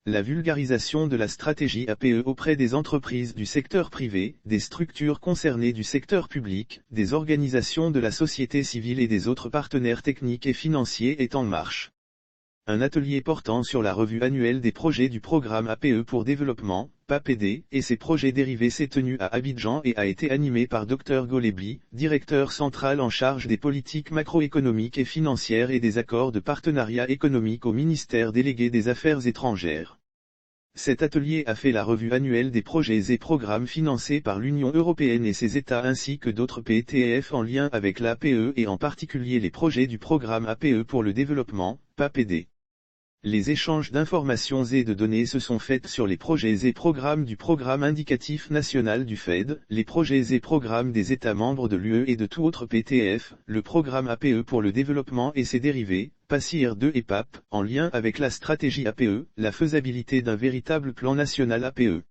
La vulgarisation de la stratégie APE auprès des entreprises du secteur privé, des structures concernées du secteur public, des organisations de la société civile et des autres partenaires techniques et financiers est en marche. Un atelier portant sur la revue annuelle des projets du programme APE pour développement, PAPD, et ses projets dérivés s'est tenu à Abidjan et a été animé par Dr Golebi, directeur central en charge des politiques macroéconomiques et financières et des accords de partenariat économique au ministère délégué des Affaires étrangères. Cet atelier a fait la revue annuelle des projets et programmes financés par l'Union européenne et ses États ainsi que d'autres PTF en lien avec l'APE et en particulier les projets du programme APE pour le développement, PAPD. Les échanges d'informations et de données se sont faits sur les projets et programmes du Programme indicatif national du FED, les projets et programmes des États membres de l'UE et de tout autre PTF, le programme APE pour le développement et ses dérivés, PACIR 2 et PAP, en lien avec la stratégie APE, la faisabilité d'un véritable plan national APE.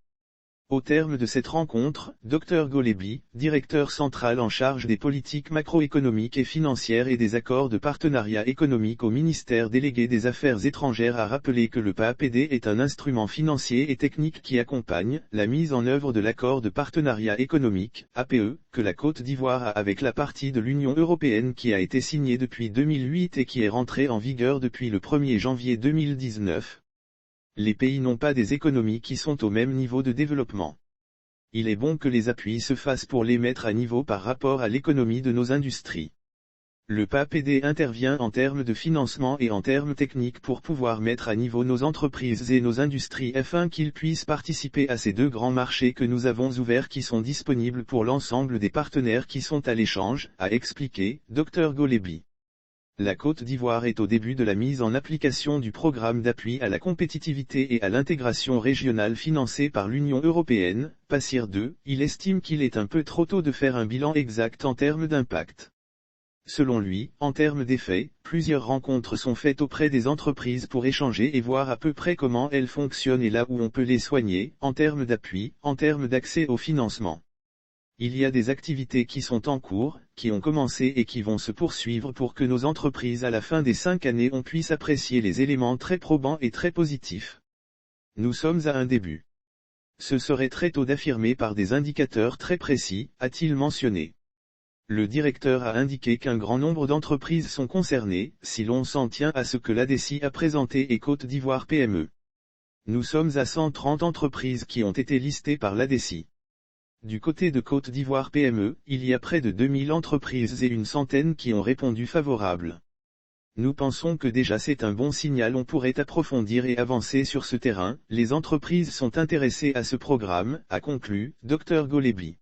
Au terme de cette rencontre, Dr Golebi, directeur central en charge des politiques macroéconomiques et financières et des accords de partenariat économique au ministère délégué des Affaires étrangères a rappelé que le PAPD est un instrument financier et technique qui accompagne la mise en œuvre de l'accord de partenariat économique, APE, que la Côte d'Ivoire a avec la partie de l'Union européenne qui a été signé depuis 2008 et qui est rentré en vigueur depuis le 1er janvier 2019. Les pays n'ont pas des économies qui sont au même niveau de développement. Il est bon que les appuis se fassent pour les mettre à niveau par rapport à l'économie de nos industries. Le PAPD intervient en termes de financement et en termes techniques pour pouvoir mettre à niveau nos entreprises et nos industries afin qu'ils puissent participer à ces deux grands marchés que nous avons ouverts qui sont disponibles pour l'ensemble des partenaires qui sont à l'échange, a expliqué Dr Golebi. La Côte d'Ivoire est au début de la mise en application du programme d'appui à la compétitivité et à l'intégration régionale financé par l'Union européenne, PACIR 2, il estime qu'il est un peu trop tôt de faire un bilan exact en termes d'impact. Selon lui, en termes d'effets, plusieurs rencontres sont faites auprès des entreprises pour échanger et voir à peu près comment elles fonctionnent et là où on peut les soigner, en termes d'appui, en termes d'accès au financement. Il y a des activités qui sont en cours, qui ont commencé et qui vont se poursuivre pour que nos entreprises à la fin des 5 années on puisse apprécier les éléments très probants et très positifs. Nous sommes à un début. Ce serait très tôt d'affirmer par des indicateurs très précis, a-t-il mentionné. Le directeur a indiqué qu'un grand nombre d'entreprises sont concernées, si l'on s'en tient à ce que l'ADECI a présenté et Côte d'Ivoire PME. Nous sommes à 130 entreprises qui ont été listées par l'ADECI. Du côté de Côte d'Ivoire PME, il y a près de 2000 entreprises et une centaine qui ont répondu favorable. Nous pensons que déjà c'est un bon signal, on pourrait approfondir et avancer sur ce terrain, les entreprises sont intéressées à ce programme, a conclu Dr Golebi.